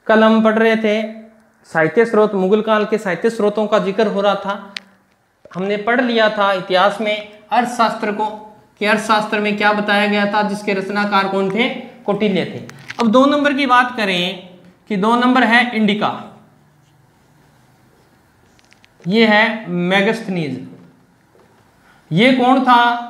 कल हम पढ़ रहे थे साहित्य स्रोत, मुगल काल के साहित्य स्रोतों का जिक्र हो रहा था। हमने पढ़ लिया था इतिहास में अर्थशास्त्र को, कि अर्थशास्त्र में क्या बताया गया था, जिसके रचनाकार कौन थे, कौटिल्य थे। अब 2 नंबर की बात करें कि 2 नंबर है इंडिका, ये है मेगास्थनीज। ये कौन था,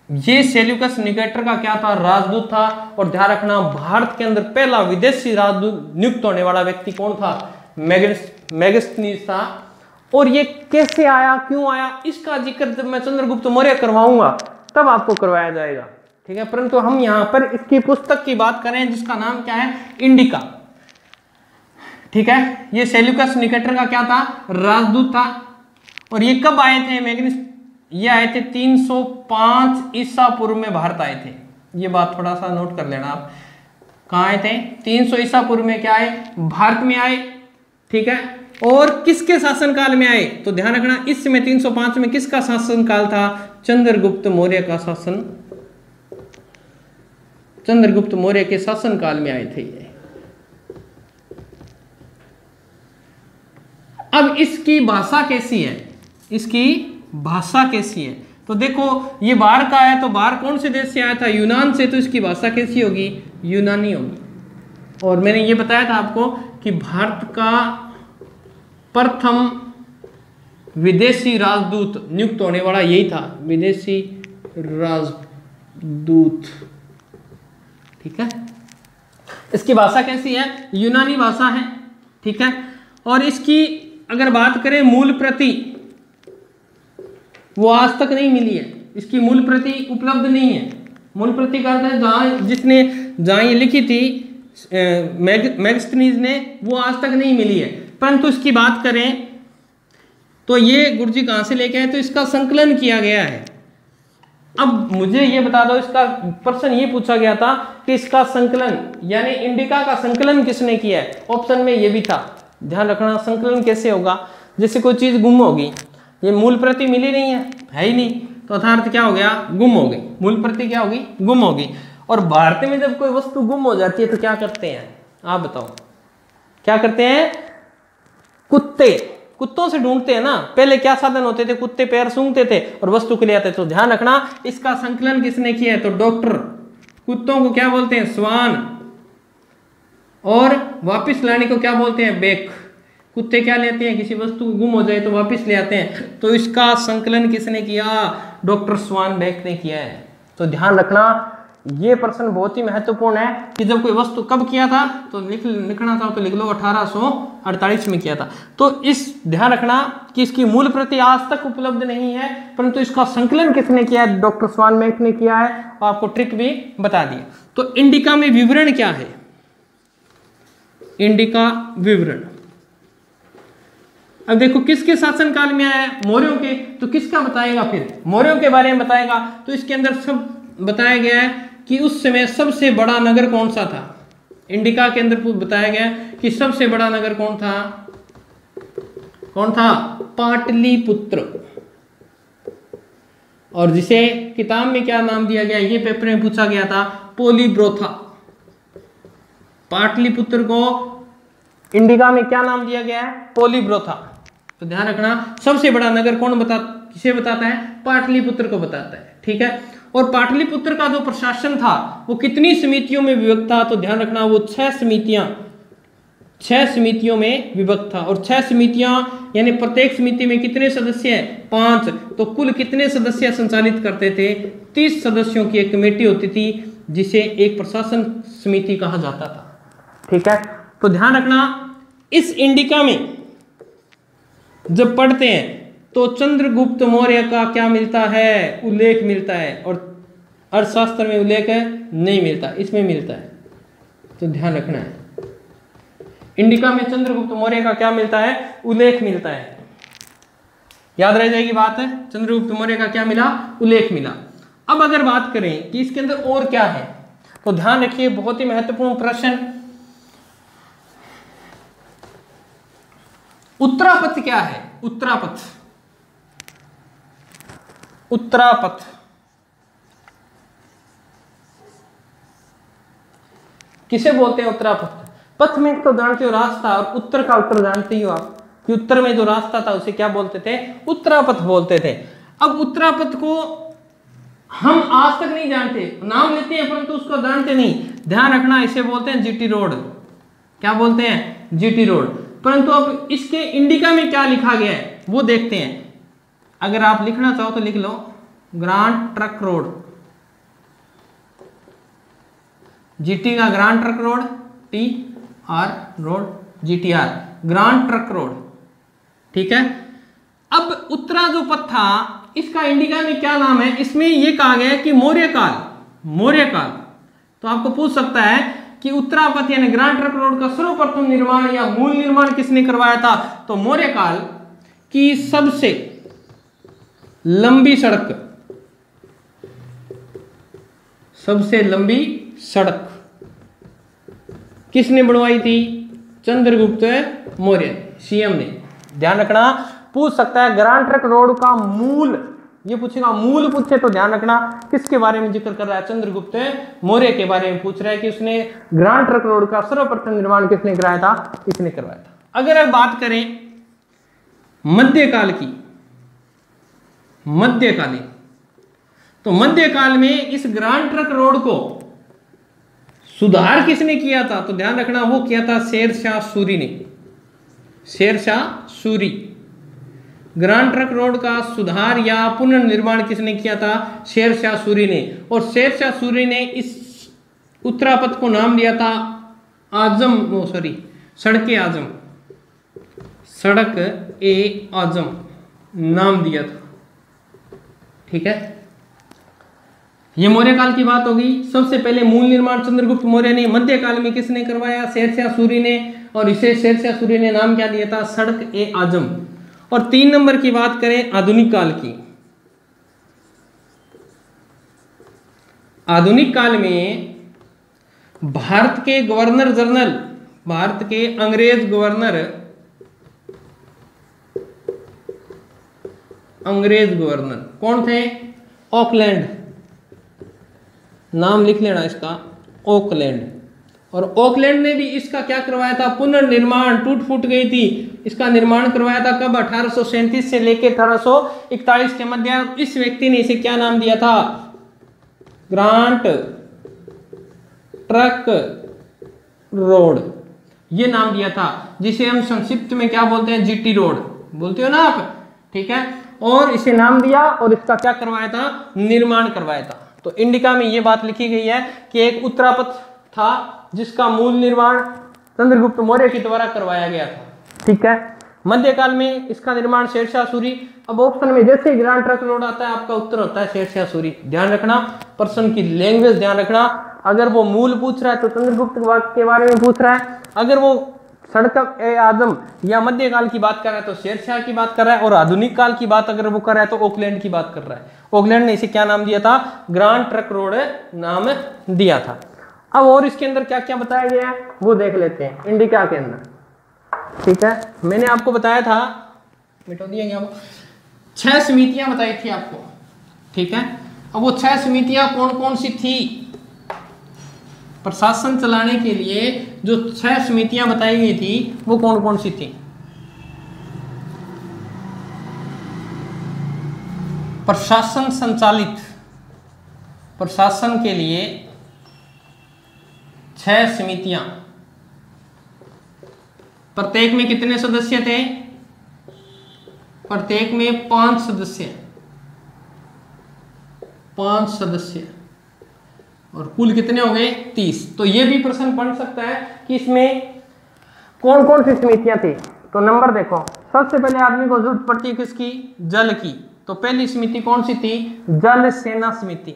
ये सेल्यूकस निकेटर का क्या था, राजदूत था। और ध्यान रखना भारत के अंदर पहला विदेशी राजदूत नियुक्त होने वाला व्यक्ति कौन था, मेगास्थनीज था। और ये कैसे आया, क्यों आया, इसका जिक्र जब मैं चंद्रगुप्त मौर्य करवाऊंगा तब आपको करवाया जाएगा, ठीक है। परंतु हम यहां पर इसकी पुस्तक की बात करें जिसका नाम क्या है, इंडिका, ठीक है। ये सेल्यूकस निकेटर का क्या था, राजदूत था। और ये कब आए थे, ये आए थे 305 ईसा पूर्व में भारत आए थे। ये बात थोड़ा सा नोट कर लेना आप, कहाँ आए थे, 300 ईसा पूर्व में क्या आए, भारत में आए, ठीक है। और किसके शासनकाल में आए, तो ध्यान रखना इस समय 305 में किसका शासनकाल था, चंद्रगुप्त मौर्य का शासन, चंद्रगुप्त मौर्य के शासनकाल में आए थे ये। अब इसकी भाषा कैसी है, इसकी भाषा कैसी है, तो देखो ये बाहर का है, तो बाहर कौन से देश से आया था, यूनान से, तो इसकी भाषा कैसी होगी, यूनानी होगी। और मैंने ये बताया था आपको कि भारत का प्रथम विदेशी राजदूत नियुक्त होने वाला यही था, विदेशी राजदूत, ठीक है। इसकी भाषा कैसी है, यूनानी भाषा है, ठीक है। और इसकी अगर बात करें मूल प्रति, वो आज तक नहीं मिली है, इसकी मूल प्रति उपलब्ध नहीं है। मूल प्रति का अर्थ है जहां ये लिखी थी मेगास्थनीज ने, वो आज तक नहीं मिली है। परंतु इसकी बात करें तो ये गुरुजी कहां से लेके आए, तो इसका संकलन किया गया है। अब मुझे ये बता दो, इसका प्रश्न ये पूछा गया था कि इसका संकलन यानी इंडिका का संकलन किसने किया है, ऑप्शन में ये भी था। ध्यान रखना संकलन कैसे होगा, जैसे कोई चीज गुम होगी, ये मूल प्रति मिली नहीं है ही नहीं, तो अर्थात क्या हो गया, गुम हो गई, मूल प्रति क्या होगी, गुम होगी। और भारत में जब कोई वस्तु गुम हो जाती है तो क्या करते हैं, आप बताओ क्या करते हैं, कुत्तों से ढूंढते हैं ना। पहले क्या साधन होते थे, कुत्ते पैर सूंघते थे और वस्तु के लिए आते। तो ध्यान रखना इसका संकलन किसने किया है, तो डॉक्टर। कुत्तों को क्या बोलते हैं, स्वान, और वापस लाने को क्या बोलते हैं, बेक। कुत्ते क्या लेते हैं, किसी वस्तु गुम हो जाए तो वापस ले आते हैं, तो इसका संकलन किसने किया, डॉक्टर स्वान बेक ने किया है। तो ध्यान रखना ये प्रश्न बहुत ही महत्वपूर्ण है कि जब कोई वस्तु कब किया था, तो लिखना था तो लिख लो 1848 में किया था। तो इस ध्यान रखना कि इसकी मूल प्रति आज तक उपलब्ध नहीं है, परंतु इसका संकलन किसने किया है, डॉक्टर स्वान बेक ने किया है। और आपको ट्रिक भी बता दी। तो इंडिका में विवरण क्या है, इंडिका विवरण, अब देखो किसके शासनकाल में आया है, मौर्यों के, तो किसका बताएगा, फिर मौर्यों के बारे में बताएगा। तो इसके अंदर सब बताया गया है कि उस समय सबसे बड़ा नगर कौन सा था। इंडिका के अंदर बताया गया कि सबसे बड़ा नगर कौन था, पाटलिपुत्र। और जिसे किताब में क्या नाम दिया गया, ये पेपर में पूछा गया था, पोलीब्रोथा। पाटलिपुत्र को इंडिका में क्या नाम दिया गया है, पोलीब्रोथा। तो ध्यान रखना सबसे बड़ा नगर किसे बताता है, पाटलिपुत्र को बताता है, ठीक है। और पाटलिपुत्र का जो प्रशासन था वो कितनी समितियों में विभक्त था, तो ध्यान रखना वो 6 समितियों में विभक्त था। और 6 समितियां यानी प्रत्येक समिति में कितने सदस्य हैं, 5। तो कुल कितने सदस्य संचालित करते थे, 30 सदस्यों की एक कमेटी होती थी जिसे एक प्रशासन समिति कहा जाता था, ठीक है। तो ध्यान रखना इस इंडिका में जब पढ़ते हैं तो चंद्रगुप्त मौर्य का क्या मिलता है, उल्लेख मिलता है। और अर्थशास्त्र में उल्लेख है नहीं मिलता, इसमें मिलता है, तो ध्यान रखना है। इंडिका में चंद्रगुप्त मौर्य का क्या मिलता है, उल्लेख मिलता है। याद रह जाएगी बात है, चंद्रगुप्त मौर्य का क्या मिला, उल्लेख मिला। अब अगर बात करें कि इसके अंदर और क्या है, तो ध्यान रखिए बहुत ही महत्वपूर्ण प्रश्न, उत्तरापथ क्या है, उत्तरापथ किसे बोलते हैं उत्तरापथ? पथ में तो जानते हो रास्ता, और उत्तर का उत्तर जानते ही हो आप कि उत्तर में जो रास्ता था उसे क्या बोलते थे? उत्तरापथ बोलते थे। अब उत्तरापथ को हम आज तक नहीं जानते, नाम लेते हैं परंतु उसको जानते नहीं। ध्यान रखना, इसे बोलते हैं जीटी रोड। क्या बोलते हैं? GT road. परंतु अब इसके इंडिका में क्या लिखा गया है वो देखते हैं। अगर आप लिखना चाहो तो लिख लो ग्रांड ट्रक रोड। जीटी का grand trunk road, T R road, GTR, grand trunk road. ठीक है। अब उत्तरा जो पथ था इसका इंडिका में क्या नाम है? इसमें यह कहा गया है कि मौर्य काल। मौर्य काल तो आपको पूछ सकता है कि उत्तरापथ यानी ग्रांड ट्रक रोड का सर्वप्रथम निर्माण या मूल निर्माण किसने करवाया था? तो मौर्य काल की सबसे लंबी सड़क, सबसे लंबी सड़क किसने बनवाई थी? चंद्रगुप्त मौर्य, सीएम ने। ध्यान रखना, पूछ सकता है ग्रांड ट्रक रोड का मूल, ये पूछेगा मूल पूछे तो ध्यान रखना किसके बारे में जिक्र कर रहा है? चंद्रगुप्त मौर्य के बारे में पूछ रहा है कि उसने ग्रांड ट्रक रोड का सर्वप्रथम निर्माण किसने कराया था? इसने करवाया था। अगर अब बात करें मध्यकाल की, मध्यकालीन, तो मध्यकाल में इस ग्रांड ट्रक रोड को सुधार किसने किया था? तो ध्यान रखना वो किया था शेरशाह सूरी ने। Shershah Suri. Grand trunk road का सुधार या पुनर्निर्माण किसने किया था? शेरशाह सूरी ने। और शेरशाह सूरी ने इस उत्तरापथ को नाम दिया था आजम, सड़क ए आजम, सड़क ए आजम नाम दिया था। ठीक है, ये मौर्य काल की बात होगी। सबसे पहले मूल निर्माण चंद्रगुप्त मौर्य ने, मध्यकाल में किसने करवाया? शेरशाह सूरी ने, और इसे शेरशाह सूरी ने नाम क्या दिया था? सड़क ए आजम। और 3 नंबर की बात करें आधुनिक काल की। आधुनिक काल में भारत के गवर्नर जनरल, भारत के अंग्रेज गवर्नर, कौन थे? ऑकलैंड, नाम लिख लेना इसका, ऑकलैंड। और ऑकलैंड ने भी इसका क्या करवाया था? पुनर्निर्माण, टूट फूट गई थी, इसका निर्माण करवाया था। कब? 1837 से लेकर 1841 के मध्य। इस व्यक्ति ने इसे क्या नाम दिया था? ग्रांड ट्रक रोड, ये नाम दिया था, जिसे हम संक्षिप्त में क्या बोलते हैं? जीटी रोड बोलते हो ना आप। ठीक है, और इसे नाम दिया और इसका क्या करवाया था? निर्माण करवाया था। तो इंडिका में ये बात लिखी गई है कि एक उत्तरापथ था जिसका मूल निर्माण चंद्रगुप्त मौर्य के द्वारा करवाया गया था। ठीक है, मध्यकाल में इसका निर्माण शेरशाह सूरी। अब ऑप्शन में जैसे ग्रांड ट्रक रोड आता है आपका उत्तर होता है शेरशाह सूरी। ध्यान रखना, पर्सन की लैंग्वेज ध्यान रखना। अगर वो मूल पूछ रहा है तो चंद्रगुप्त के बारे में पूछ रहा है, अगर वो सड़क ए आजम या मध्यकाल की बात कर रहा है तो शेरशाह की बात कर रहा है, और आधुनिक काल की बात अगर वो कर रहा है तो ऑकलैंड की बात कर रहा है। ऑकलैंड ने इसे क्या नाम दिया था? ग्रांड ट्रक रोड नाम दिया था। अब और इसके अंदर क्या क्या बताया गया है वो देख लेते हैं इंडिका के अंदर। ठीक है, मैंने आपको बताया था, मिटा दिया गया वो, 6 समितियां बताई थी आपको। ठीक है, अब वो 6 समितियां कौन कौन सी थी? प्रशासन चलाने के लिए जो 6 समितियां बताई गई थी वो कौन कौन सी थी? प्रशासन संचालित, प्रशासन के लिए 6 समितियां, प्रत्येक में कितने सदस्य थे? प्रत्येक में 5 सदस्य, 5 सदस्य, और कुल कितने हो गए? 30। तो ये भी प्रश्न बन सकता है कि इसमें कौन कौन सी समितियां थी। तो नंबर देखो, सबसे पहले आदमी को जरूरत पड़ती है किसकी? जल की। तो पहली समिति कौन सी थी? जल सेना समिति।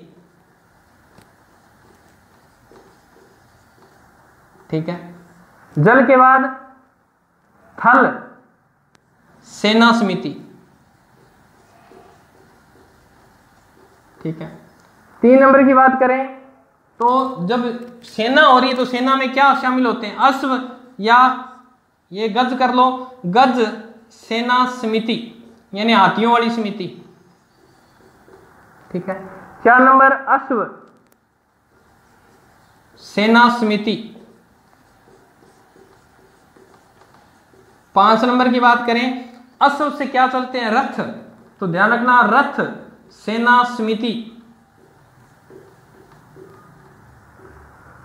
ठीक है, जल के बाद थल सेना समिति। ठीक है, 3 नंबर की बात करें तो जब सेना हो रही है तो सेना में क्या शामिल होते हैं? अश्व, या ये गज कर लो, गज सेना समिति यानी हाथियों वाली समिति। ठीक है, 4 नंबर अश्व सेना समिति। 5 नंबर की बात करें, अश्व से क्या चलते हैं? रथ। तो ध्यान रखना, रथ सेना समिति।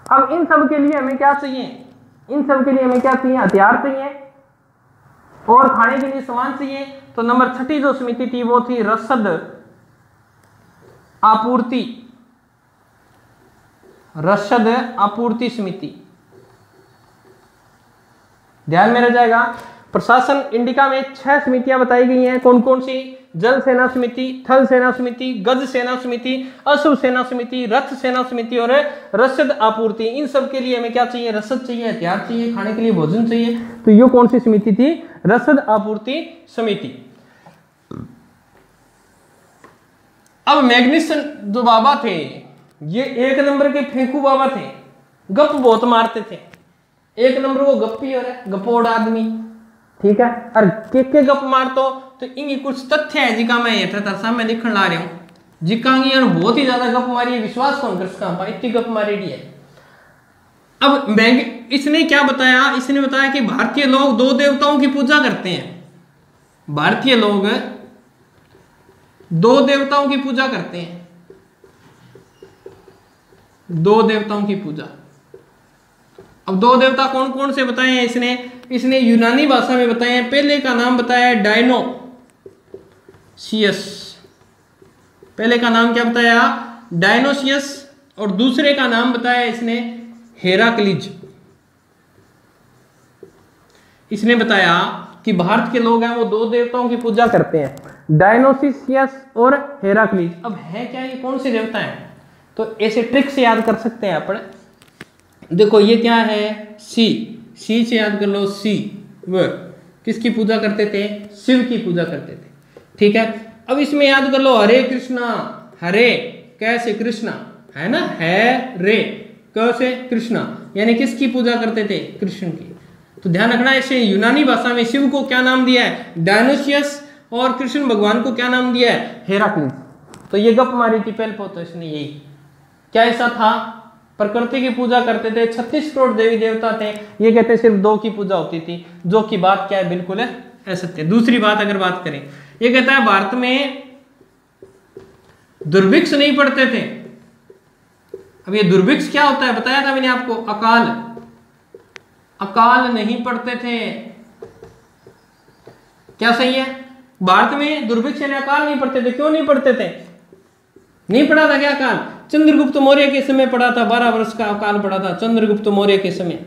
अब इन सब के लिए हमें क्या चाहिए? इन सब के लिए हमें क्या चाहिए? हथियार चाहिए और खाने के लिए सामान चाहिए। तो नंबर 6 जो समिति थी वो थी रसद आपूर्ति, रसद आपूर्ति समिति। ध्यान में रह जाएगा। प्रशासन इंडिका में 6 समितियां बताई गई हैं। कौन कौन सी? जल सेना समिति, थल सेना समिति, गज सेना समिति, अश्व सेना समिति, रथ सेना समिति और रसद आपूर्ति। इन सब के लिए हमें क्या चाहिए? रसद चाहिए, हथियार चाहिए, खाने के लिए भोजन चाहिए। तो ये कौन सी समिति थी? रसद आपूर्ति समिति। अब मैग्निसन जो बाबा थे, ये 1 नंबर के फेंकू बाबा थे, गप बहुत मारते थे। 1 नंबर वो गप्पी और गपोड़ आदमी, ठीक है। और के गप मारतो तो इनकी कुछ तथ्य है जिका मैं यथार्थ सामने लिखण ला रहा हूं, जिका बहुत ही ज्यादा गप मारी है, विश्वास कौन कर सका, इतनी गप मारेगी है। अब इसने क्या बताया? इसने बताया कि भारतीय लोग 2 देवताओं की पूजा करते हैं। भारतीय लोग 2 देवताओं की पूजा करते हैं, 2 देवताओं की पूजा। अब 2 देवता कौन कौन से बताए हैं इसने यूनानी भाषा में बताए हैं। पहले का नाम बताया डायनोसियस। पहले का नाम क्या बताया? डायनोसियस। और दूसरे का नाम बताया इसने हेराक्लिज। इसने बताया कि भारत के लोग हैं वो 2 देवताओं की पूजा करते हैं, डायनोसियस और हेराक्लिज। अब है क्या ये कौन से देवता हैं? तो ऐसे ट्रिक से याद कर सकते हैं अपन। देखो ये क्या है? सी से याद कर लो। शिव किसकी पूजा करते थे? शिव की पूजा करते थे, ठीक है। अब इसमें याद कर लो हरे कृष्णा। हरे कैसे? कृष्णा है ना, है रे कैसे? कृष्णा, यानी किसकी पूजा करते थे? कृष्ण की। तो ध्यान रखना, ऐसे यूनानी भाषा में शिव को क्या नाम दिया है? डायनोसियस। और कृष्ण भगवान को क्या नाम दिया है? हेराक्लिस। तो ये गप मारी थी पहले तो इसने यही। क्या ऐसा था? प्रकृति की पूजा करते थे, 36 करोड़ देवी देवता थे। ये कहते सिर्फ 2 की पूजा होती थी, जो की बात क्या है? बिल्कुल है असत्य। दूसरी बात अगर बात करें, ये कहता है भारत में दुर्भिक्ष नहीं पड़ते थे। अब ये दुर्भिक्ष क्या होता है बताया था मैंने आपको, अकाल। अकाल नहीं पड़ते थे। क्या सही है? भारत में दुर्भिक्ष यानी अकाल नहीं पड़ते थे। क्यों नहीं पड़ते थे? नहीं पड़ा था क्या अकाल? चंद्रगुप्त मौर्य के समय पड़ा था, 12 वर्ष का अकाल पड़ा था चंद्रगुप्त मौर्य के समय।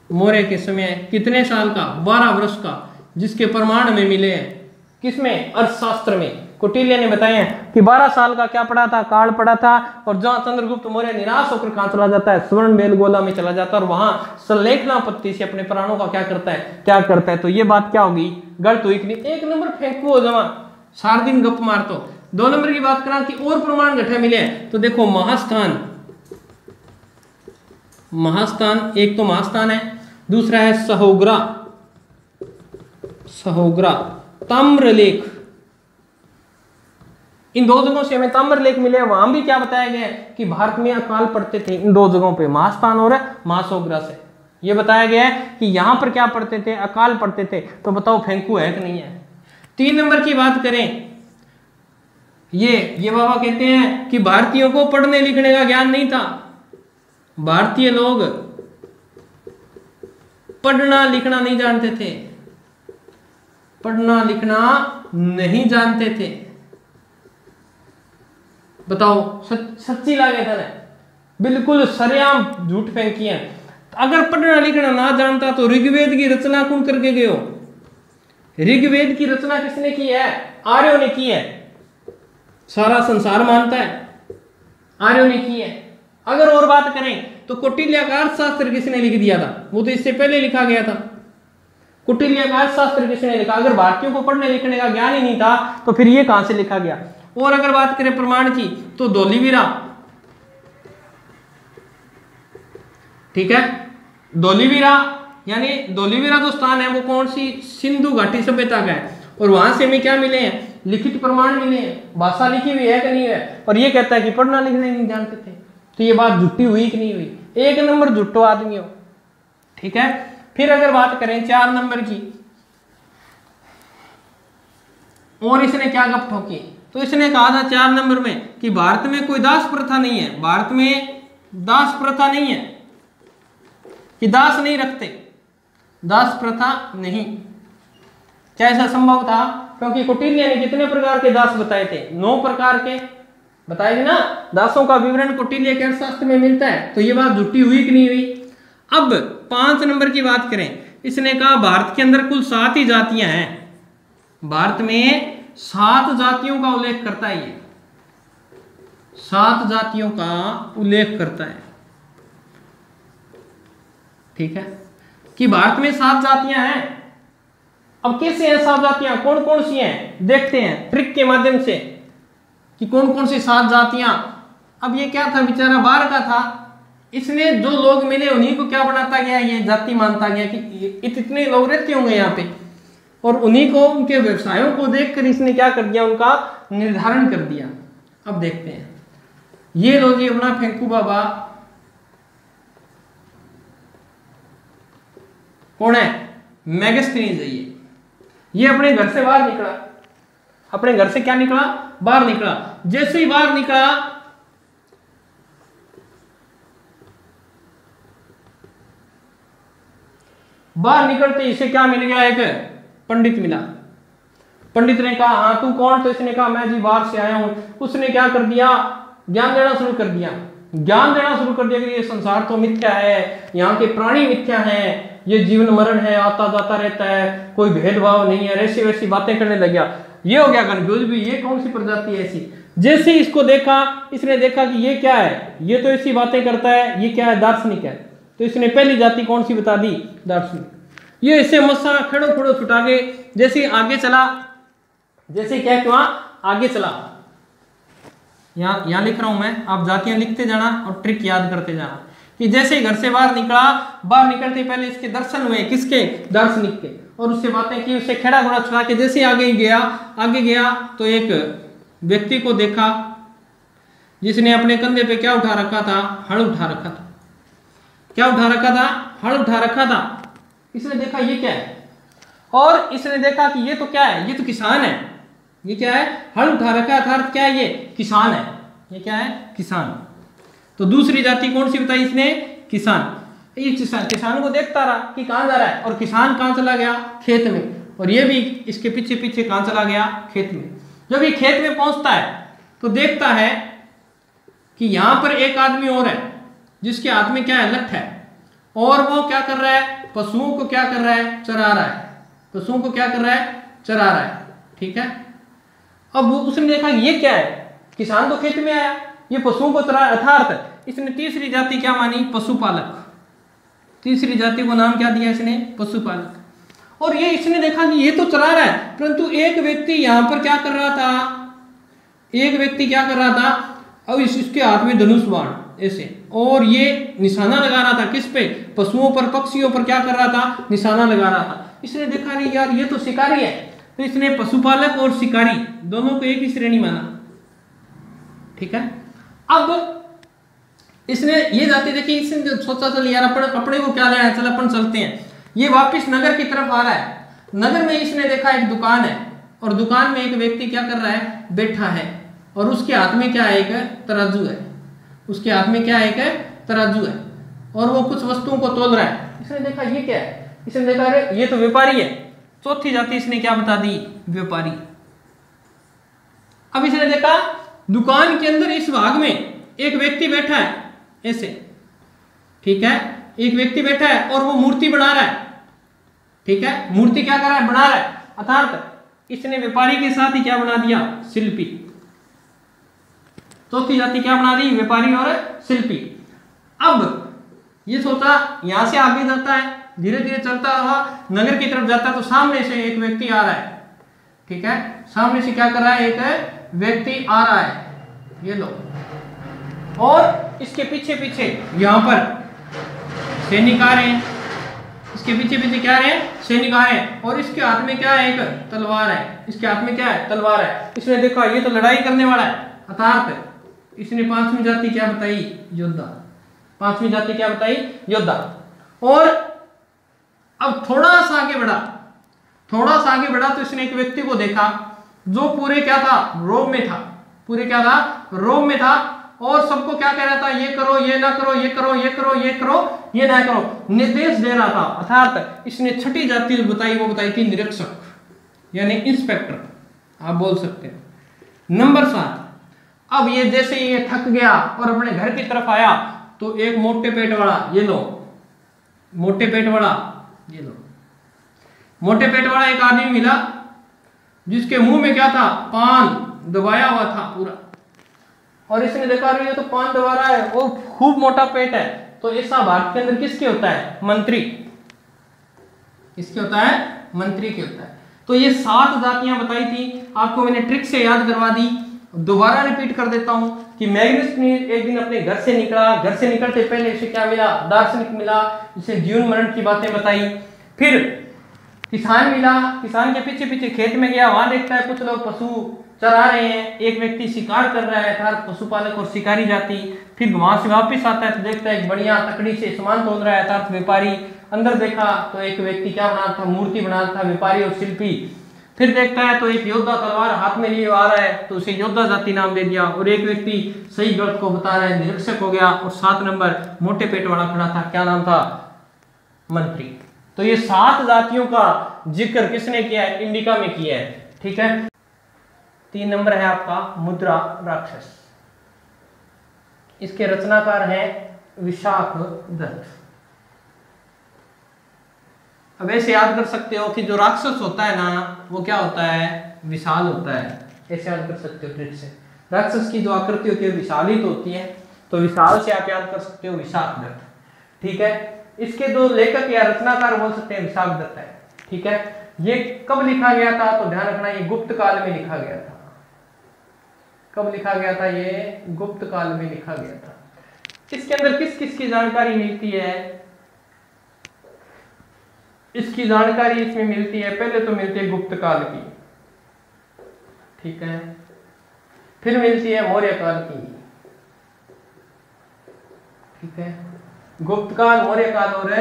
मौर्य के समय कितने साल का? 12 वर्ष का, जिसके प्रमाण में मिले हैं। किसमें? अर्थशास्त्र में। कौटिल्य ने बताया है कि 12 साल का क्या पड़ा था? काल पड़ा था। और जहां चंद्रगुप्त मौर्य निराश होकर कहां चला जाता है? स्वर्ण बेलगोला में चला जाता है, और वहां संलेखनापत्ति से अपने प्राणों का क्या करता है? त्याग करता है। तो ये बात क्या होगी? गलत हुई कि नहीं? 1 नंबर फेंकू हो जमा, सार दिन गप मार। तो 2 नंबर की बात करा कि और प्रमाण घटे मिले हैं, तो देखो महास्थान। महास्थान, एक तो महास्थान है, दूसरा है सहोग्रा। सहोग्रा, ताम्रलेख। इन 2 जगहों से हमें ताम्रलेख मिले। वहां भी क्या बताया गया है कि भारत में अकाल पड़ते थे इन 2 जगहों पे, महास्थान और महासोग्रा से। यह बताया गया है कि यहां पर क्या पड़ते थे? अकाल पड़ते थे। तो बताओ फेंकू है कि नहीं है? 3 नंबर की बात करें, ये बाबा कहते हैं कि भारतीयों को पढ़ने लिखने का ज्ञान नहीं था। भारतीय लोग पढ़ना लिखना नहीं जानते थे। पढ़ना लिखना नहीं जानते थे। बताओ सच्ची लागे था ना? बिल्कुल सरेआम झूठ फेंकी है। अगर पढ़ना लिखना ना जानता तो ऋग्वेद की रचना कौन करके गए हो? ऋग्वेद की रचना किसने की है? आर्यों ने की है। सारा संसार मानता है आर्यों ने की है। अगर और बात करें तो कौटिल्य का अर्थशास्त्र किसने लिख दिया था? वो तो इससे पहले लिखा गया था। कौटिल्य का अर्थशास्त्र किसने लिखा? अगर भारतीयों को पढ़ने लिखने का ज्ञान ही नहीं था तो फिर ये कहां से लिखा गया? और अगर बात करें प्रमाण की तो धोलीवीरा, ठीक है। धोलीवीरा यानी धोलीवीरा जो स्थान है वो कौन सी? सिंधु घाटी सभ्यता का है। और वहां से हमें क्या मिले हैं? लिखित प्रमाण मिले हैं। भाषा लिखी हुई है कि नहीं है? और ये कहता है कि पढ़ना लिखना नहीं जानते थे। तो ये बात झूठी हुई कि नहीं हुई? 1 नंबर झूठो आदमी हो, ठीक है। फिर अगर बात करें 4 नंबर की, और इसने क्या गप ठोकी, तो इसने कहा था 4 नंबर में कि भारत में कोई दास प्रथा नहीं है, भारत में दास प्रथा नहीं है, कि दास नहीं रखते, दास प्रथा नहीं। क्या ऐसा संभव था? क्योंकि कौटिल्य ने कितने प्रकार के दास बताए थे? 9 प्रकार के बताए थे ना। दासों का विवरण कौटिल्य के अर्थशास्त्र में मिलता है। तो ये बात झूठी हुई कि नहीं हुई? अब 5 नंबर की बात करें, इसने कहा भारत के अंदर कुल 7 ही जातियां हैं, भारत में 7 जातियों का उल्लेख करता है, ये 7 जातियों का उल्लेख करता है, ठीक है, कि भारत में 7 जातियां हैं। अब कैसे हैं 7 जातियां, कौन कौन सी हैं, देखते हैं ट्रिक के माध्यम से कि कौन कौन सी 7 जातियां। अब ये क्या था, बेचारा बाहर का था, इसने जो लोग मिले उन्हीं को क्या बनाता गया, ये जाति मानता गया कि इतने लोग रहते होंगे यहाँ पे, और उन्हीं को, उनके व्यवसायों को देखकर इसने क्या कर दिया, उनका निर्धारण कर दिया। अब देखते हैं, ये लो जी अपना फेंकू बाबा, कौन है, मेगास्थनीज है ये अपने घर से बाहर निकला, अपने घर से क्या निकला, बाहर निकला। जैसे ही बाहर निकला, बाहर निकलते इसे क्या मिल गया, एक पंडित मिला। पंडित ने कहा हाँ तू कौन, तो इसने कहा मैं जी बाहर से आया हूं। उसने क्या कर दिया, ज्ञान देना शुरू कर दिया, ज्ञान देना शुरू कर दिया कि ये संसार तो मिथ्या है, यहाँ के प्राणी मिथ्या हैं, ये जीवन मरण है, आता जाता रहता है, कोई भेदभाव नहीं है, ऐसी वैसी बातें करने लग गया। ये हो गया कंफ्यूज भी, ये कौन सी प्रजाति है ऐसी। जैसे इसको देखा, इसने देखा कि ये क्या है, ये तो ऐसी बातें करता है, ये क्या है, दार्शनिक है। तो इसने पहली जाति कौन सी बता दी, दार्शनिक। ये इसे मस्सा खड़ो खड़ो छुटा के जैसे आगे चला, जैसे क्या हुआ, आगे चला, यहाँ लिख रहा हूं मैं, आप जातियां लिखते जाना और ट्रिक याद करते जाना। कि जैसे ही घर से बाहर निकला, बाहर निकलते पहले इसके दर्शन हुए, किसके, दार्शनिक के, और उससे बातें की, उससे खड़ा घोड़ा छुड़ा के जैसे आगे गया तो एक व्यक्ति को देखा जिसने अपने कंधे पे क्या उठा रखा था, हल उठा रखा था। क्या उठा रखा था, हल उठा रखा था। इसने देखा ये क्या है, और इसने देखा कि ये तो क्या है, ये तो किसान है। ये क्या है, हल उठा रखा है, अर्थात क्या है, ये किसान है। ये क्या है, किसान। तो दूसरी जाति कौन सी बताई इसने, किसान। ये किसान को देखता रहा कि कहां जा रहा है, और किसान कहां चला गया, खेत में, और ये भी इसके पीछे पीछे कहां चला गया, खेत में। जब ये खेत में पहुंचता है तो देखता है कि यहां पर एक आदमी और है जिसके हाथ में क्या है, लठ है, और वो क्या कर रहा है, पशुओं को क्या कर रहा है, चरा रहा है। पशुओं को क्या कर रहा है, चरा रहा है, ठीक है। अब उसने देखा ये क्या है, किसान तो खेत में आया, ये पशुओं को चरा, अर्थात इसने तीसरी जाति क्या मानी, पशुपालक। तीसरी जाति को नाम क्या दिया इसने, पशुपालक। और ये इसने देखा कि ये तो चरा रहा है, परंतु एक व्यक्ति यहां पर क्या कर रहा था, एक व्यक्ति क्या कर रहा था, अब इसके हाथ में धनुष बाण ऐसे, और ये निशाना लगा रहा था, किस पे, पशुओं पर, पक्षियों पर क्या कर रहा था, निशाना लगा रहा था। इसने देखा नहीं यार ये तो शिकारी है, तो इसने पशुपालक और शिकारी दोनों को एक ही श्रेणी माना, ठीक है। अब इसने ये जाति देखी, इसने सोचा चल यार अपने को क्या लेना है, चल अपन चलते हैं। ये वापस नगर की तरफ आ रहा है। नगर में इसने देखा एक दुकान है, और दुकान में एक व्यक्ति क्या कर रहा है, बैठा है, और उसके हाथ में क्या है, एक तराजू है। उसके हाथ में क्या है, एक तराजू है, और वो कुछ वस्तुओं को तोल रहा है। इसने देखा ये क्या है, इसने देखा अरे ये तो व्यापारी है। चौथी जाति इसने क्या बता दी, व्यापारी। अब इसने देखा दुकान के अंदर इस भाग में एक व्यक्ति बैठा है ऐसे, ठीक है, एक व्यक्ति बैठा है और वो मूर्ति बना रहा है, ठीक है। मूर्ति क्या कर रहा है, बना रहा है, अर्थात इसने व्यापारी के साथ ही क्या बना दिया, शिल्पी। चौथी जाति क्या बना दी, व्यापारी और शिल्पी। अब ये सोचा यहां से आगे जाता है, धीरे धीरे चलता हुआ नगर की तरफ जाता है, तो सामने से एक व्यक्ति आ रहा है, ठीक है। सामने से क्या कर रहा है, एक व्यक्ति आ रहा है, ये लो, और इसके पीछे पीछे यहां पर सैनिक आ रहे हैं। इसके पीछे पीछे क्या है, सैनिक आ रहे हैं, और इसके हाथ में क्या है, एक तलवार है। इसके हाथ में क्या है, तलवार है। इसने देखा ये तो लड़ाई करने वाला है, अर्थात इसने पांचवी जाति क्या बताई, योद्धा। पांचवी जाति क्या बताई, योद्धा। और अब थोड़ा सा आगे बढ़ा तो इसने एक व्यक्ति को देखा जो पूरे क्या था, रोम में था, पूरे क्या था, रोम में था, और सबको क्या कह रहा था, ये करो, ये ना करो, ये करो, ये करो, ये करो, ये ना करो, निर्देश दे रहा था। अर्थात इसने छठी जाति जो बताई वो बताई थी निरीक्षक, यानी इंस्पेक्टर आप बोल सकते हैं। नंबर 7, अब ये जैसे ये थक गया और अपने घर की तरफ आया तो एक मोटे पेट वाला, ये लो मोटे पेट वाला, ये लो मोटे पेट वाला एक आदमी मिला जिसके मुंह में क्या था, पान दबाया हुआ था पूरा, और इसने देखा ये तो पान दबा रहा है और खूब मोटा पेट है। तो ऐसा भारत के अंदर किसके होता है, मंत्री, किसके होता है, मंत्री के होता है। तो ये 7 जातियां बताई थी, आपको मैंने ट्रिक से याद करवा दी। दोबारा रिपीट कर देता हूं कि मैग्नेस एक दिन अपने घर से निकला, घर से निकलते पहले इसे क्या मिला, दार्शनिक मिला, इसे जीवन मरण की बातें बताई। फिर किसान मिला, किसान के पीछे पीछे खेत में गया, वहां देखता है कुछ लोग पशु चरा रहे हैं, एक व्यक्ति शिकार कर रहा है, अर्थात पशुपालक और शिकारी जाति। फिर वहां से वापस आता है तो देखता है एक बढ़िया तकड़ी से सामान तोड़ रहा है, अर्थात व्यापारी। अंदर देखा तो एक व्यक्ति क्या बना था, मूर्ति बना था, व्यापारी और शिल्पी। फिर देखता है तो एक योद्धा तलवार हाथ में लिए आ रहा है तो उसे योद्धा जाति नाम दे दिया, और एक व्यक्ति सही गलत को बता रहा है, निरीक्षक हो गया। और 7 नंबर मोटे पेट वाला खड़ा था, क्या नाम था, मंत्री। तो ये 7 जातियों का जिक्र किसने किया है, इंडिका में किया है। ठीक है, 3 नंबर है आपका मुद्रा राक्षस। इसके रचनाकार हैं विशाख दत्त। अब ऐसे याद कर सकते हो कि जो राक्षस होता है ना वो क्या होता है, विशाल होता है। ऐसे याद कर सकते हो ट्रिक से, राक्षस की जो आकृति होती है विशाल ही तो होती है, तो विशाल से आप याद कर सकते हो विशाख दत्त। ठीक है, इसके जो लेखक या रचनाकार बोल सकते हैं विशाख दत्त है। ठीक है, ये कब लिखा गया था तो ध्यान रखना, ये गुप्त काल में लिखा गया था। कब लिखा गया था, ये गुप्त काल में लिखा गया था। इसके अंदर किस किस की जानकारी मिलती है, इसकी जानकारी इसमें मिलती है, पहले तो मिलती है गुप्त काल की, ठीक है, फिर मिलती है मौर्य काल की, ठीक है, गुप्त काल, मौर्य काल और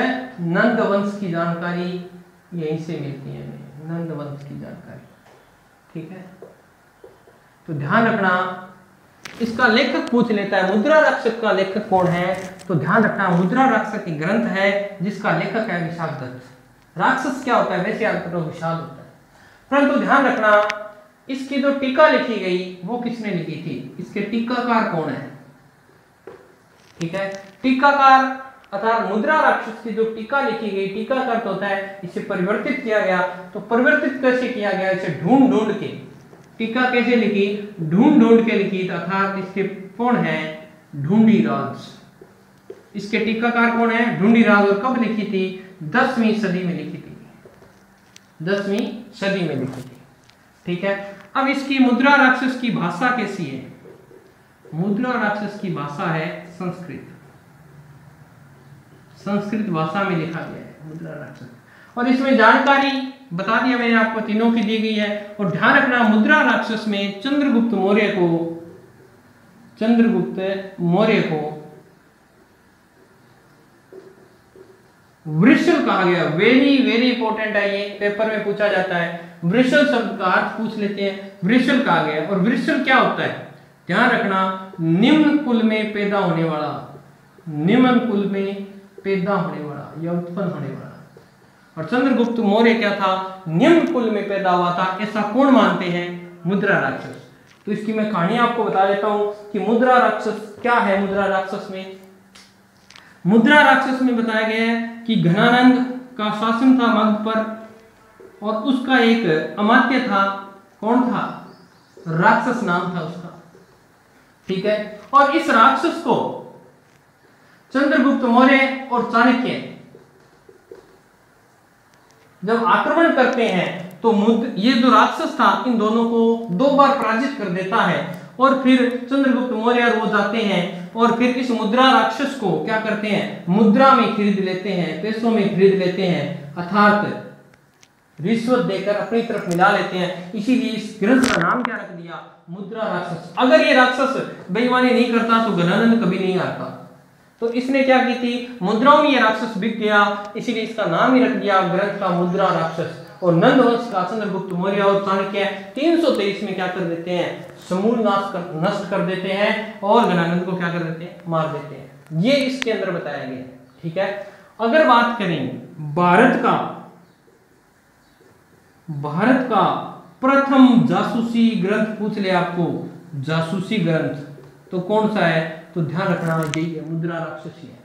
नंद वंश की जानकारी यहीं से मिलती है, नंद वंश की जानकारी। ठीक है, तो ध्यान रखना, इसका लेखक पूछ लेता है मुद्रा राक्षस का लेखक कौन है, तो ध्यान रखना मुद्रा राक्षस एक ग्रंथ है जिसका लेखक है विशाख दत्त। राक्षस क्या होता है वैसे याद करो, विशाल होता है, परंतु ध्यान रखना इसकी जो टीका लिखी गई वो किसने लिखी थी, इसके टीकाकार कौन है। ठीक है, टीकाकार अर्थात मुद्रा राक्षस की जो टीका लिखी गई, टीकाकार तो होता है इसे परिवर्तित किया गया। तो परिवर्तित कैसे किया गया, इसे ढूंढ ढूंढ के, टीका कैसे लिखी, ढूंढ ढूंढ के लिखी, अर्थात इसके कौन है, ढूंढीराज। इसके टीकाकार कौन है, ढूंढीराज। और कब लिखी थी, 10वीं सदी में लिखी थी, 10वीं सदी में लिखी थी। ठीक है, अब इसकी मुद्रा राक्षस की भाषा कैसी है, मुद्रा राक्षस की भाषा है संस्कृत, संस्कृत भाषा में लिखा गया है मुद्रा राक्षस। और इसमें जानकारी बता दिया मैंने आपको, तीनों की दी गई है। और ध्यान रखना मुद्रा राक्षस में चंद्रगुप्त मौर्य को, चंद्रगुप्त मौर्य को वृषल कहा गया। वेरी वेरी इंपॉर्टेंट है, ये पेपर में पूछा जाता है। वृषल शब्द का अर्थ पूछ लेते हैं, वृषल कहा गया। और वृषल क्या होता है, ध्यान रखना, निम्न कुल में पैदा होने वाला, निम्न कुल में पैदा होने वाला या उत्पन्न होने वाला। और चंद्रगुप्त मौर्य क्या था, निम्न कुल में पैदा हुआ था, ऐसा कौन मानते हैं, मुद्रा राक्षस। तो इसकी मैं कहानी आपको बता देता हूं कि मुद्रा राक्षस क्या है। मुद्रा राक्षस में, मुद्रा राक्षस में बताया गया है कि घनानंद का शासन था मगध पर, और उसका एक अमात्य था, कौन था, राक्षस नाम था उसका। ठीक है, और इस राक्षस को चंद्रगुप्त मौर्य और चाणक्य जब आक्रमण करते हैं तो ये जो राक्षस था इन दोनों को 2 बार पराजित कर देता है। और फिर चंद्रगुप्त मौर्य वो जाते हैं और फिर इस मुद्रा राक्षस को क्या करते हैं, मुद्रा में खरीद लेते हैं, पैसों में खरीद लेते हैं, अर्थात रिश्वत देकर अपनी तरफ मिला लेते हैं। इसीलिए इस ग्रंथ का नाम क्या रख दिया, मुद्रा राक्षस। अगर ये राक्षस बेईमानी नहीं करता तो घनानंद कभी नहीं आता। तो इसने क्या की थी, मुद्राओं में ये राक्षस बिक गया, इसीलिए इसका नाम ही रख दिया ग्रंथ का मुद्रा राक्षस। और नंद वंश का चंद्रगुप्त मौर्य और चाणक्य 323 में क्या कर देते हैं, समूल नष्ट कर देते हैं और गणानंद को क्या कर देते हैं, मार देते हैं। ये इसके अंदर बताया गया। ठीक है, अगर बात करें भारत का प्रथम जासूसी ग्रंथ पूछ ले आपको, जासूसी ग्रंथ तो कौन सा है, तो ध्यान रखना यही है, मुद्रा राक्षसी है।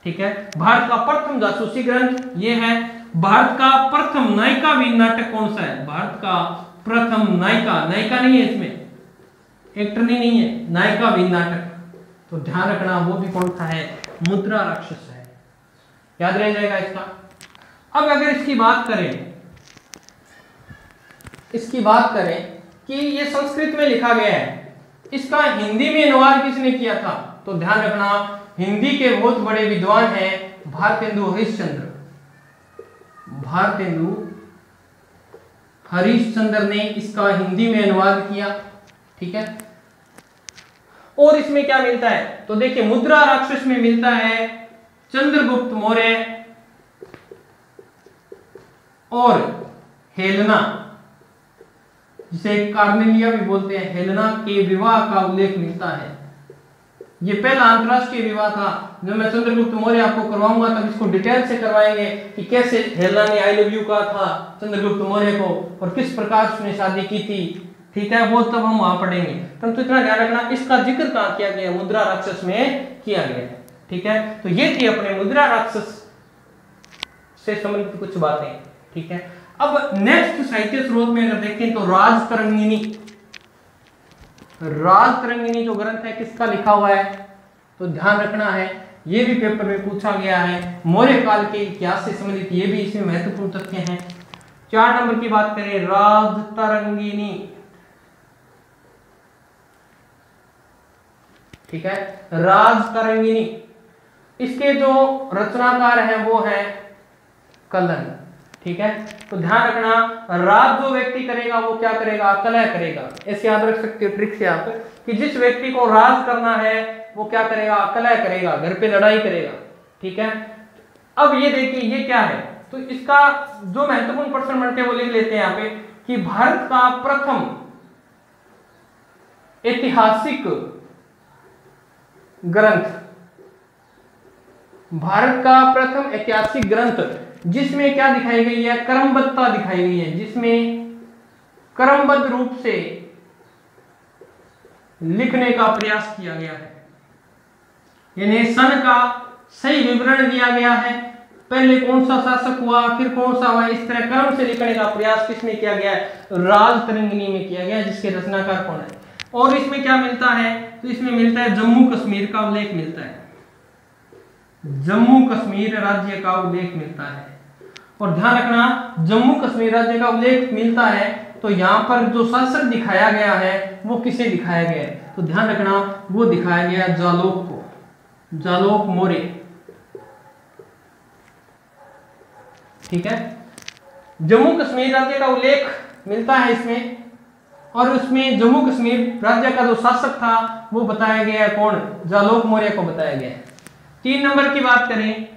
ठीक है, भारत का प्रथम जासूसी ग्रंथ ये है। भारत का प्रथम नायिका वीर नाटक कौन सा है, भारत का प्रथम नायिका नहीं है इसमें, एक्टर नहीं है, नायिका वीर नाटक, तो ध्यान रखना वो भी कौन सा है, मुद्रा राक्षस है, याद रह जाएगा इसका। अब अगर इसकी बात करें कि ये संस्कृत में लिखा गया है, इसका हिंदी में अनुवाद किसने किया था, तो ध्यान रखना हिंदी के बहुत बड़े विद्वान हैं भारतेंदु हरिश्चंद्र ने इसका हिंदी में अनुवाद किया। ठीक है, और इसमें क्या मिलता है, तो देखिए मुद्रा राक्षस में मिलता है चंद्रगुप्त मौर्य और हेलेना, जिसे कार्नेलिया भी बोलते हैं, हेलेना के विवाह का उल्लेख मिलता है। ये पहला अंतरराष्ट्रीय विवाह था। जब मैं चंद्रगुप्त मौर्य आपको करवाऊंगा तब इसको डिटेल से करवाएंगे कि कैसे हेलेना ने आई लव यू कहा था चंद्रगुप्त मौर्य को और किस प्रकार उसने शादी की थी। ठीक है, वो तब हम वहां पढ़ेंगे। परंतु इतना ध्यान रखना, इसका जिक्र कहां किया गया, मुद्रा राक्षस में किया गया। ठीक है, तो ये थी अपने मुद्रा राक्षस से संबंधित कुछ बातें। ठीक है, अब नेक्स्ट साहित्य स्रोत में अगर देखें तो राजतरंगिनी जो ग्रंथ है किसका लिखा हुआ है, तो ध्यान रखना है ये भी पेपर में पूछा गया है। मौर्य काल के इतिहास से संबंधित ये भी इसमें महत्वपूर्ण तथ्य हैं। 4 नंबर की बात करें, राजतरंगिनी। ठीक है, राजतरंगिनी, इसके जो रचनाकार हैं वो है कलन। ठीक है, तो ध्यान रखना राज जो व्यक्ति करेगा वो क्या करेगा, कलह करेगा। ऐसे याद रख सकते हो ट्रिक से आप कि जिस व्यक्ति को राज करना है वो क्या करेगा, कलह करेगा, घर पे लड़ाई करेगा। ठीक है, अब ये देखिए ये क्या है, तो इसका जो महत्वपूर्ण प्रश्न बनते हैं वो लिख लेते हैं यहाँ पे कि भारत का प्रथम ऐतिहासिक ग्रंथ जिसमें क्या दिखाई गई है, क्रमबद्धता दिखाई गई है, जिसमें क्रमबद्ध रूप से लिखने का प्रयास किया गया है, यानी सन का सही विवरण दिया गया है, पहले कौन सा शासक हुआ फिर कौन सा हुआ, इस तरह क्रम से लिखने का प्रयास किसमें किया गया है, राजतरंगिनी में किया गया, जिसके रचनाकार कौन है। और इसमें क्या मिलता है, तो इसमें मिलता है जम्मू कश्मीर का उल्लेख मिलता है, जम्मू कश्मीर राज्य का उल्लेख मिलता है। और ध्यान रखना जम्मू कश्मीर राज्य का उल्लेख मिलता है तो यहाँ पर जो शासक दिखाया गया है वो किसे दिखाया गया है, तो ध्यान रखना वो दिखाया गया जालोक को, जालोक मौर्य। ठीक है, जम्मू कश्मीर राज्य का उल्लेख मिलता है इसमें, और उसमें जम्मू कश्मीर राज्य का जो शासक था वो बताया गया है कौन, जालोक मौर्य को बताया गया है। 3 नंबर की बात करें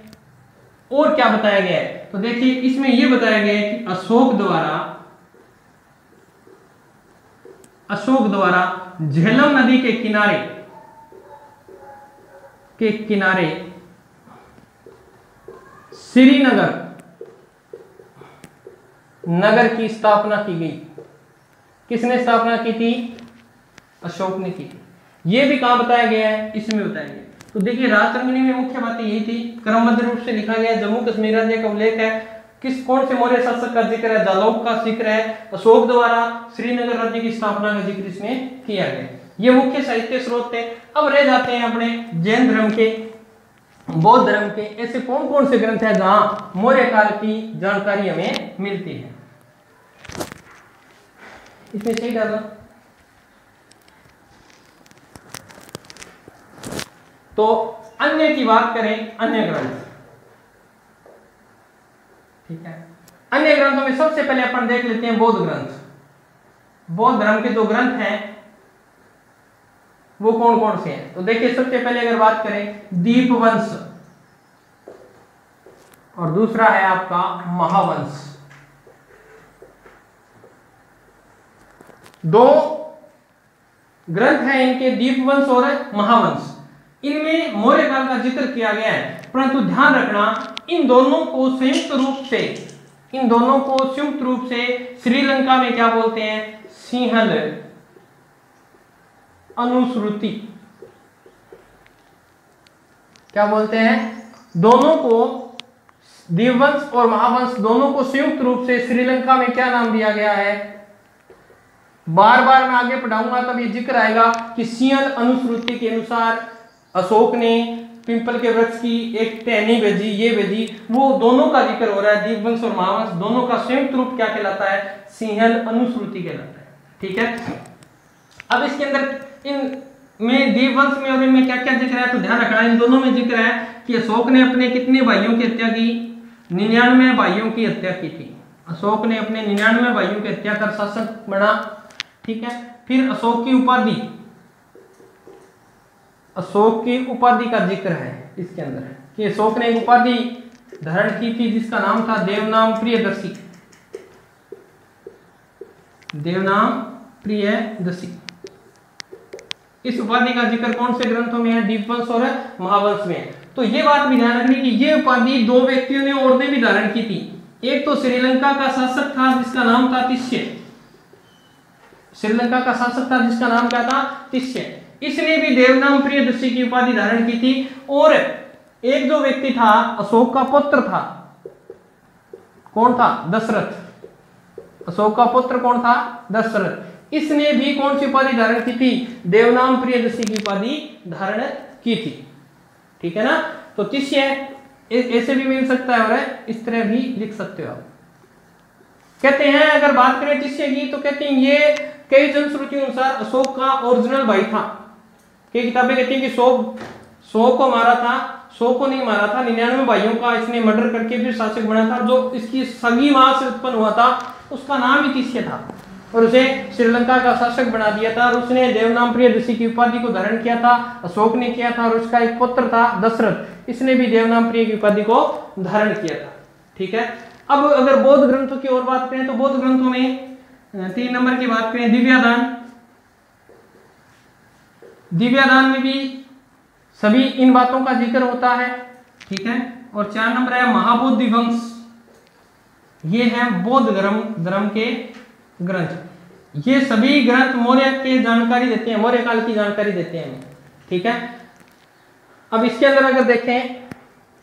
और क्या बताया गया है, तो देखिए इसमें यह बताया गया है कि अशोक द्वारा झेलम नदी के किनारे श्रीनगर नगर की स्थापना की गई। किसने स्थापना की थी, अशोक ने की थी। यह भी कहां बताया गया है, इसमें बताया गया। तो देखिए राजतरंगिनी में मुख्य बातें यही थी, क्रमबद्ध रूप से लिखा गया, जम्मू कश्मीर राज्य का उल्लेख है, कौन से मौर्य शासक का जिक्र है, जालोक का जिक्र है, अशोक द्वारा श्रीनगर राज्य की स्थापना का जिक्र इसमें किया गया। ये मुख्य साहित्य स्रोत थे। अब रह जाते हैं अपने जैन धर्म के, बौद्ध धर्म के, ऐसे कौन कौन से ग्रंथ हैं जहां मौर्य काल की जानकारी हमें मिलती है। इसमें सही डालना, तो अन्य की बात करें, अन्य ग्रंथ। ठीक है, अन्य ग्रंथों में सबसे पहले अपन देख लेते हैं बौद्ध ग्रंथ। बौद्ध धर्म के जो ग्रंथ हैं वो कौन कौन से हैं? तो देखिए, सबसे पहले अगर बात करें दीपवंश, और दूसरा है आपका महावंश। दो ग्रंथ हैं इनके, दीपवंश और महावंश। इनमें मौर्य काल का जिक्र किया गया है, परंतु ध्यान रखना इन दोनों को संयुक्त रूप से श्रीलंका में क्या बोलते हैं? सिंहल अनुश्रुति। क्या बोलते हैं? दोनों को, दीपवंश और महावंश दोनों को संयुक्त रूप से श्रीलंका में क्या नाम दिया गया है? बार बार मैं आगे पढ़ाऊंगा तब ये जिक्र आएगा कि सिंहल अनुश्रुति के अनुसार अशोक ने पिंपल के वृक्ष की एक टहनी भेजी, ये भेजी, वो दोनों का जिक्र हो रहा है। दीपवंश और महावंश दोनों का संयुक्त रूप क्या कहलाता है? सिंहल अनुश्रुति कहलाता है। ठीक है, अब इसके अंदर इन में दीपवंश में और इनमें क्या क्या जिक्र है? तो ध्यान रखना, इन दोनों में जिक्र है कि अशोक ने अपने कितने भाइयों की हत्या की? 99 भाइयों की हत्या की थी। अशोक ने अपने 99 भाइयों की हत्या कर शासक बना। ठीक है, फिर अशोक की उपाधि का जिक्र है इसके अंदर कि अशोक ने एक उपाधि धारण की थी जिसका नाम था देवनाम प्रियदर्शी। इस उपाधि का जिक्र कौन से ग्रंथों में है? दीपवंश और महावंश में। तो ये बात भी ध्यान रखनी कि ये उपाधि दो व्यक्तियों ने और ने भी धारण की थी। एक तो श्रीलंका का शासक था जिसका नाम था तिष्य। श्रीलंका का शासक था जिसका नाम क्या था? तिष्य। इसने भी देवनाम प्रियदर्शी की उपाधि धारण की थी। और एक जो व्यक्ति था अशोक का पुत्र था, कौन था? दशरथ। अशोक का पुत्र कौन था? दशरथ। इसने भी कौन सी उपाधि धारण की थी? देवनाम प्रियदर्शी की उपाधि धारण की थी। ठीक है ना? तो तिष्य ऐसे भी मिल सकता है और इस तरह भी लिख सकते हो आप। कहते हैं, अगर बात करें तिष्य की, तो कहते हैं ये कई जनश्रुतियों अनुसार अशोक का ओरिजिनल भाई था। कई किताबें कहती हैं कि 100 को मारा था, 100 को नहीं मारा था, 99 भाइयों का इसने मर्डर करके फिर शासक बना था। जो इसकी सगी मां से उत्पन्न हुआ था उसका नाम ही तिष्य था और उसे श्रीलंका का शासक बना दिया था। और उसने देवनाम प्रियदर्शी की उपाधि को धारण किया था, अशोक ने किया था। और उसका एक पुत्र था दशरथ, इसने भी देवनाम प्रिय की उपाधि को धारण किया था। ठीक है, अब अगर बौद्ध ग्रंथों की और बात करें तो बौद्ध ग्रंथों में 3 नंबर की बात करें दिव्यादान। दिव्यादान में भी सभी इन बातों का जिक्र होता है। ठीक है, और 4 नंबर है महाबोधि वंश। ये है बौद्ध धर्म के ग्रंथ। ये सभी ग्रंथ मौर्य के जानकारी देते हैं, मौर्य काल की जानकारी देते हैं। ठीक है, अब इसके अंदर अगर देखें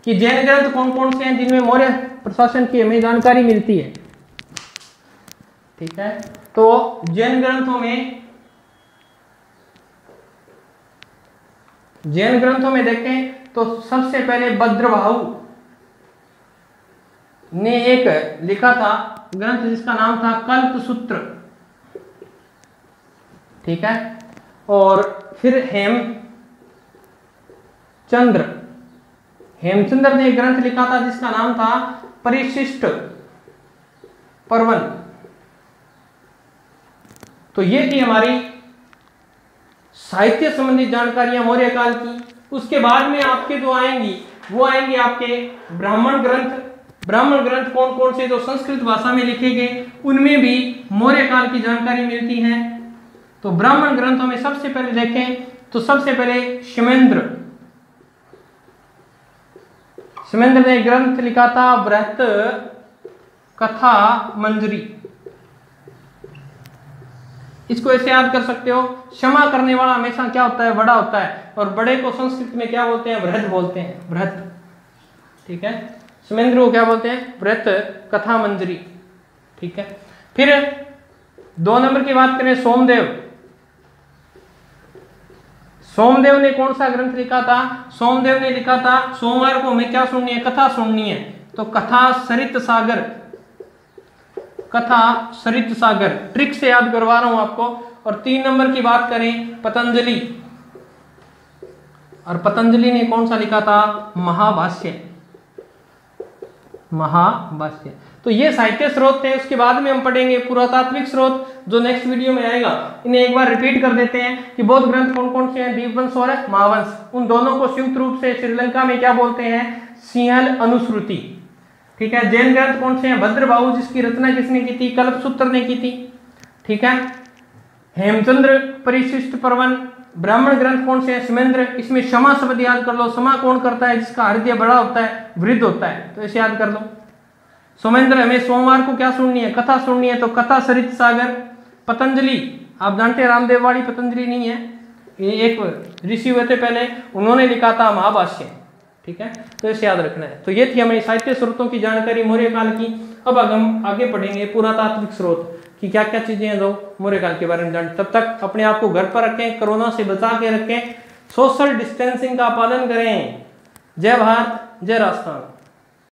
कि जैन ग्रंथ कौन कौन से हैं जिनमें मौर्य प्रशासन की हमें जानकारी मिलती है। ठीक है, तो जैन ग्रंथों में देखें तो सबसे पहले भद्रबाहु ने एक लिखा था ग्रंथ जिसका नाम था कल्पसूत्र। ठीक है, और फिर हेमचंद्र ने एक ग्रंथ लिखा था जिसका नाम था परिशिष्ट पर्वन। तो ये थी हमारी साहित्य संबंधी जानकारियां मौर्य काल की। उसके बाद में आपके जो आएंगी वो आएंगे आपके ब्राह्मण ग्रंथ कौन कौन से जो संस्कृत भाषा में लिखे गए, उनमें भी मौर्य काल की जानकारी मिलती है। तो ब्राह्मण ग्रंथों में सबसे पहले देखें तो सबसे पहले क्षेमेंद्र ने ग्रंथ लिखा था बृहत कथा मंजरी। इसको ऐसे याद कर सकते हो, क्षमा करने वाला हमेशा क्या होता है? बड़ा होता है। और बड़े को संस्कृत में क्या बोलते हैं? बृहत बोलते हैं, बृहत। ठीक है, क्षेमेंद्र को क्या बोलते हैं? बृहत कथा मंजरी। ठीक है, फिर 2 नंबर की बात करें सोमदेव ने कौन सा ग्रंथ लिखा था? सोमदेव ने लिखा था सोमवार को हमें क्या सुननी है? कथा सुननी है। तो कथा सरित सागर ट्रिक से याद करवा रहा हूं आपको। और 3 नंबर की बात करें पतंजलि, और पतंजलि ने कौन सा लिखा था? महाभाष्य। महाभाष्य। तो ये साहित्य स्रोत थे। उसके बाद में हम पढ़ेंगे पुरातात्विक स्रोत, जो नेक्स्ट वीडियो में आएगा। इन्हें एक बार रिपीट कर देते हैं कि बौद्ध ग्रंथ कौन कौन से हैं, दीपवंश और महावंश। उन दोनों को संयुक्त रूप से श्रीलंका में क्या बोलते हैं, सिंहल अनुश्रुति। ठीक है। जैन ग्रंथ कौन से हैं, भद्रबाहु, जिसकी रचना किसने की थी, कल्पसूत्र ने की थी। ठीक है। हेमचंद्र परिशिष्ट पर्वन। ब्राह्मण ग्रंथ कौन से हैं, सुमेंद्र। इसमें क्षमा शब्द याद कर लो। क्षमा कौन करता है, जिसका हृदय बड़ा होता है, वृद्ध होता है, तो इसे याद कर लो। सोमेंद्र, हमें सोमवार को क्या सुननी है, कथा सुननी है, तो कथा सरित सागर। पतंजलि, आप जानते हैं रामदेव वाली पतंजलि नहीं है, ये एक ऋषि हुए थे पहले, उन्होंने लिखा था महाभाष्य। ठीक है, तो इसे याद रखना है। तो ये थी हमारी साहित्य स्रोतों की जानकारी मौर्य काल की। अब हम आगे पढ़ेंगे पुरातात्विक स्रोत कि क्या क्या चीजें हैं जो मौर्य काल के बारे में जान। तब तक अपने आप को घर पर रखें, कोरोना से बचा के रखें, सोशल डिस्टेंसिंग का पालन करें। जय भारत, जय राजस्थान।